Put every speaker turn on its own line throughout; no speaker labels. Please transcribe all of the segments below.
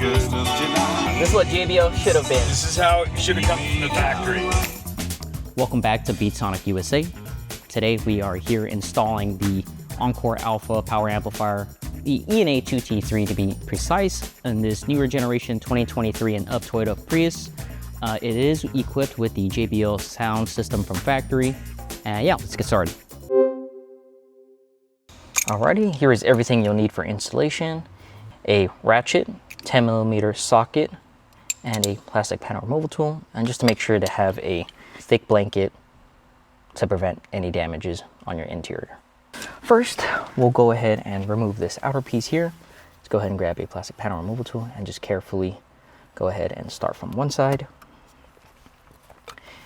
August of July.
This is what JBL should have been.
This is how it should have come from the factory.
Welcome back to Beat-Sonic USA. Today we are here installing the Encore Alpha power amplifier, the ENA 2T3 to be precise, in this newer generation 2023 and up Toyota Prius. It is equipped with the JBL sound system from factory. Yeah, let's get started. Alrighty, here is everything you'll need for installation. A ratchet, 10mm socket, and a plastic panel removal tool, and just to make sure to have a thick blanket to prevent any damages on your interior. First, we'll go ahead and remove this outer piece here. Let's go ahead and grab a plastic panel removal tool and just carefully go ahead and start from one side.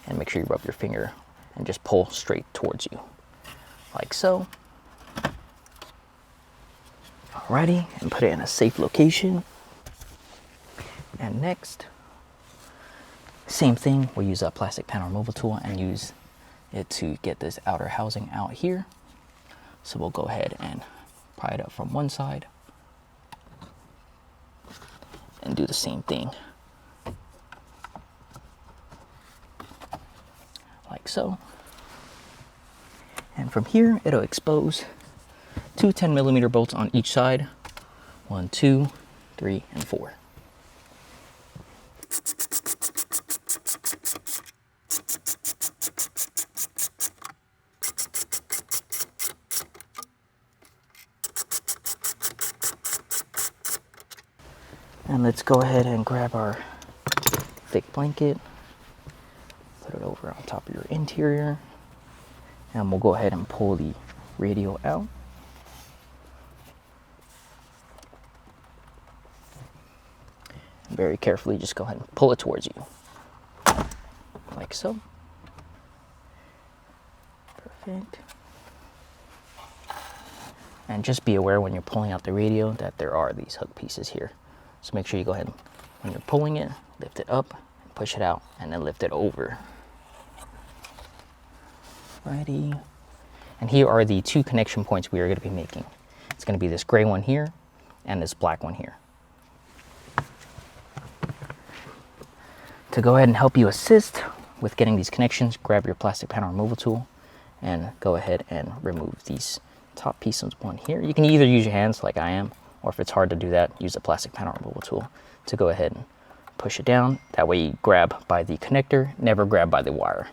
And make sure you rub your finger and just pull straight towards you, like so. Alrighty, and put it in a safe location. And next, same thing, we'll use a plastic panel removal tool and use it to get this outer housing out here. So we'll go ahead and pry it up from one side and do the same thing, like so. And from here, it'll expose two 10mm bolts on each side. 1, 2, 3, and 4. And let's go ahead and grab our thick blanket, put it over on top of your interior, and we'll go ahead and pull the radio out. Very carefully, just go ahead and pull it towards you, like so. Perfect. And just be aware when you're pulling out the radio that there are these hook pieces here. So make sure you go ahead and, when you're pulling it, lift it up, and push it out, and then lift it over. Righty. And here are the two connection points we are going to be making. It's going to be this gray one here and this black one here. To go ahead and help you assist with getting these connections, grab your plastic panel removal tool and go ahead and remove these top pieces one here. You can either use your hands like I am, or if it's hard to do that, use a plastic panel removal tool to go ahead and push it down. That way you grab by the connector, never grab by the wire.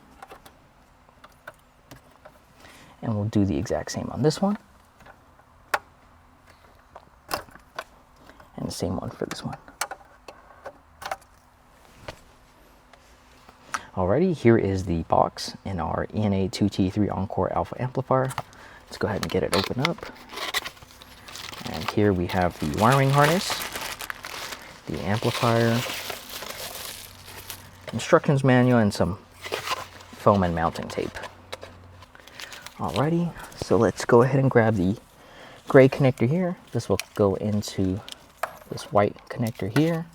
And we'll do the exact same on this one. And the same one for this one. Alrighty, here is the box in our ENA 2T3 Encore Alpha amplifier. Let's go ahead and get it open up. And here we have the wiring harness, the amplifier, instructions manual, and some foam and mounting tape. Alrighty, so let's go ahead and grab the gray connector here. This will go into this white connector here.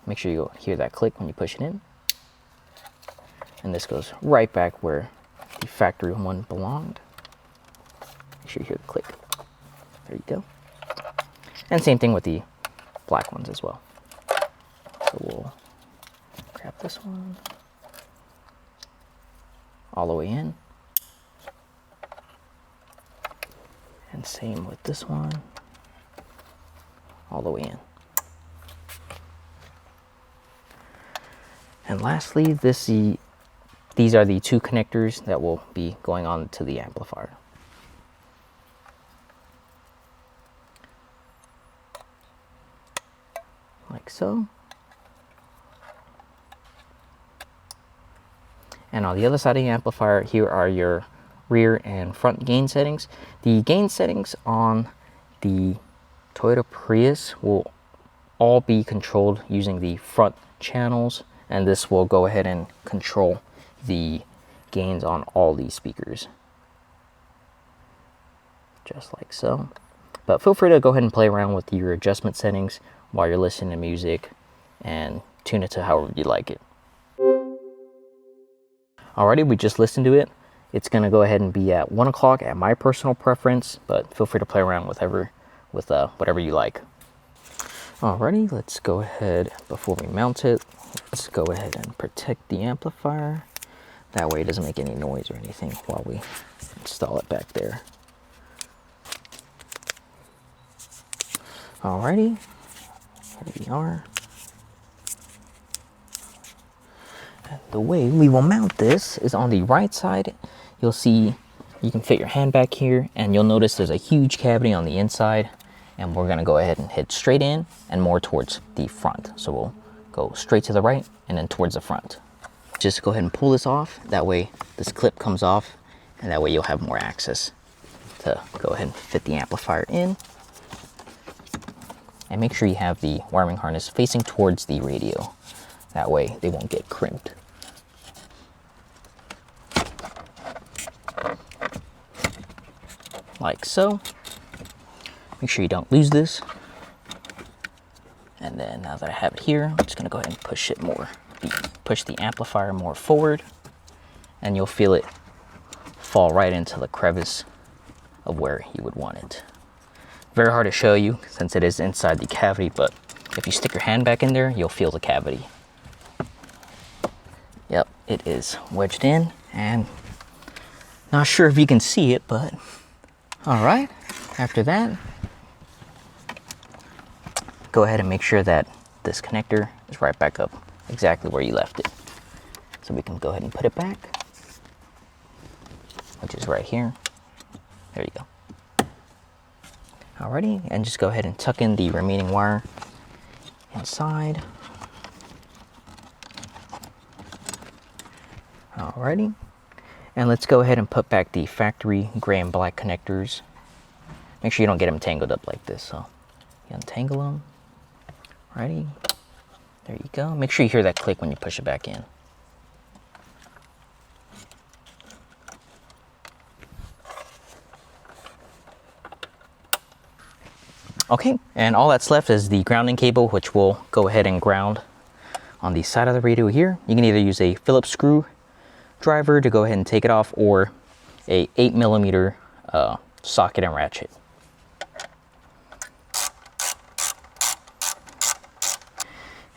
Make sure you hear that click when you push it in. And this goes right back where the factory one belonged. Make sure you hear the click. There you go. And same thing with the black ones as well. So we'll grab this one all the way in. And same with this one, all the way in. And lastly, these are the two connectors that will be going on to the amplifier. Like so. And on the other side of the amplifier, here are your rear and front gain settings. The gain settings on the Toyota Prius will all be controlled using the front channels, and this will go ahead and control the gains on all these speakers, just like so. But feel free to go ahead and play around with your adjustment settings while you're listening to music and tune it to however you like it. Alrighty, we just listened to it. It's going to go ahead and be at 1 o'clock at my personal preference, but feel free to play around with whatever you like. Alrighty, let's go ahead, before we mount it, let's go ahead and protect the amplifier. That way it doesn't make any noise or anything while we install it back there. Alrighty, here we are. And the way we will mount this is on the right side. You'll see you can fit your hand back here, and you'll notice there's a huge cavity on the inside. And we're gonna go ahead and hit straight in and more towards the front. So we'll go straight to the right and then towards the front. Just go ahead and pull this off. That way this clip comes off, and that way you'll have more access to go ahead and fit the amplifier in. And make sure you have the wiring harness facing towards the radio. That way they won't get crimped. Like so. Make sure you don't lose this. And then now that I have it here, I'm just gonna go ahead and push it more. Push the amplifier more forward, and you'll feel it fall right into the crevice of where you would want it. Very hard to show you since it is inside the cavity, but if you stick your hand back in there, you'll feel the cavity. Yep, it is wedged in, and not sure if you can see it, but all right. After that, go ahead and make sure that this connector is right back up exactly where you left it. So we can go ahead and put it back, which is right here. There you go. Alrighty, and just go ahead and tuck in the remaining wire inside. Alrighty, and let's go ahead and put back the factory gray and black connectors. Make sure you don't get them tangled up like this, so you untangle them. Alrighty, there you go. Make sure you hear that click when you push it back in. Okay, and all that's left is the grounding cable, which we'll go ahead and ground on the side of the radio here. You can either use a Phillips screw driver to go ahead and take it off, or a 8mm socket and ratchet.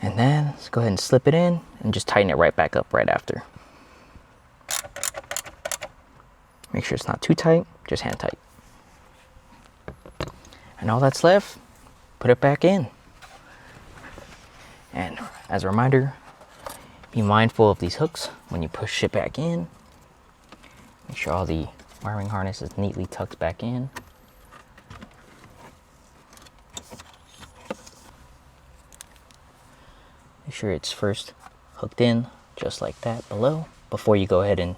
And then let's go ahead and slip it in and just tighten it right back up right after. Make sure it's not too tight, just hand tight. And all that's left, put it back in. And as a reminder, be mindful of these hooks when you push it back in. Make sure all the wiring harness is neatly tucked back in. Make sure it's first hooked in just like that below before you go ahead and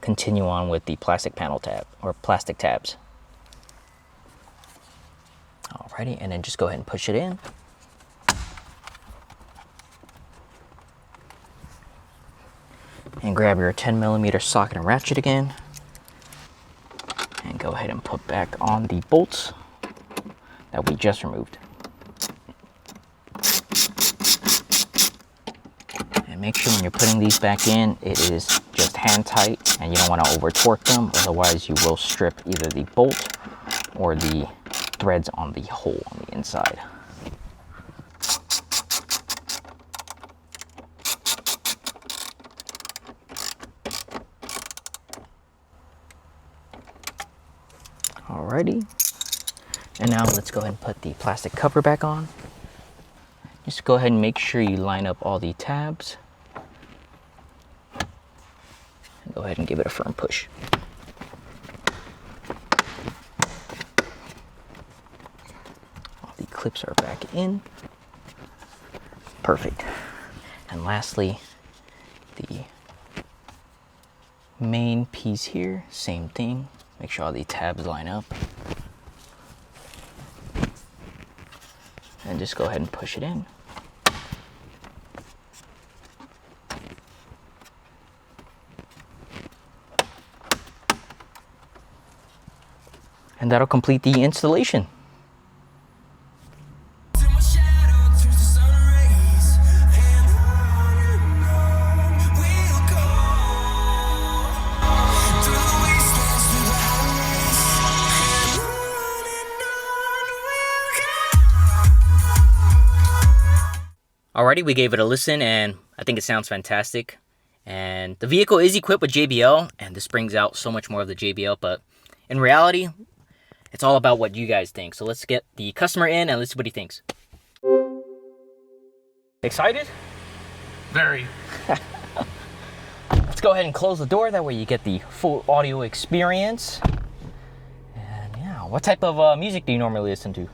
continue on with the plastic panel tab or plastic tabs. Alrighty, and then just go ahead and push it in. And grab your 10mm socket and ratchet again. And go ahead and put back on the bolts that we just removed. And make sure when you're putting these back in, it is just hand tight and you don't want to over torque them, otherwise you will strip either the bolt or the threads on the hole on the inside. Alrighty, and now let's go ahead and put the plastic cover back on. Just go ahead and make sure you line up all the tabs. And go ahead and give it a firm push. All the clips are back in. Perfect. And lastly, the main piece here, same thing. Make sure all the tabs line up. And just go ahead and push it in. And that'll complete the installation. Alrighty, we gave it a listen and I think it sounds fantastic. And the vehicle is equipped with JBL, and this brings out so much more of the JBL, but in reality, it's all about what you guys think. So let's get the customer in and let's see what he thinks. Excited?
Very.
Let's go ahead and close the door, that way you get the full audio experience. And yeah, what type of music do you normally listen to?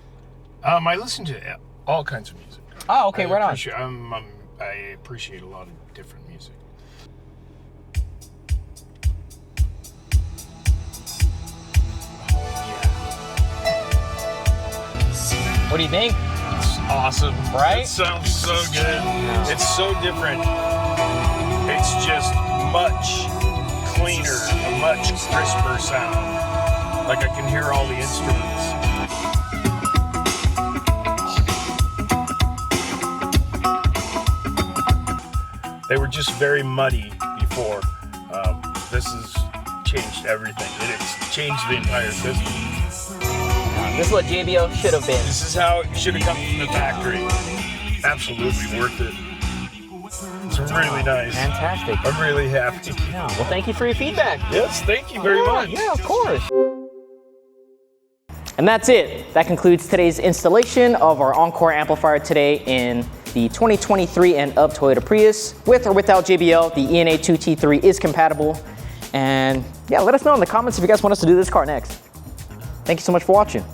I listen to all kinds of music.
Oh, okay, right on.
I appreciate a lot of different music.
What do you think?
It's awesome.
Right?
It sounds so good. It's so different. It's just much cleaner, a much crisper sound. Like I can hear all the instruments. They were just very muddy before. This has changed everything. It's changed the entire system.
This is what JBL should have been.
This is how it should have come from the factory. Absolutely worth it. It's really nice.
Fantastic.
I'm really happy.
Yeah, well, thank you for your feedback.
Yes, thank you very much.
Yeah, of course. And that's it. That concludes today's installation of our Encore amplifier today in the 2023 and up Toyota Prius. With or without JBL, the ENA 2T3 is compatible. And yeah, let us know in the comments if you guys want us to do this car next. Thank you so much for watching.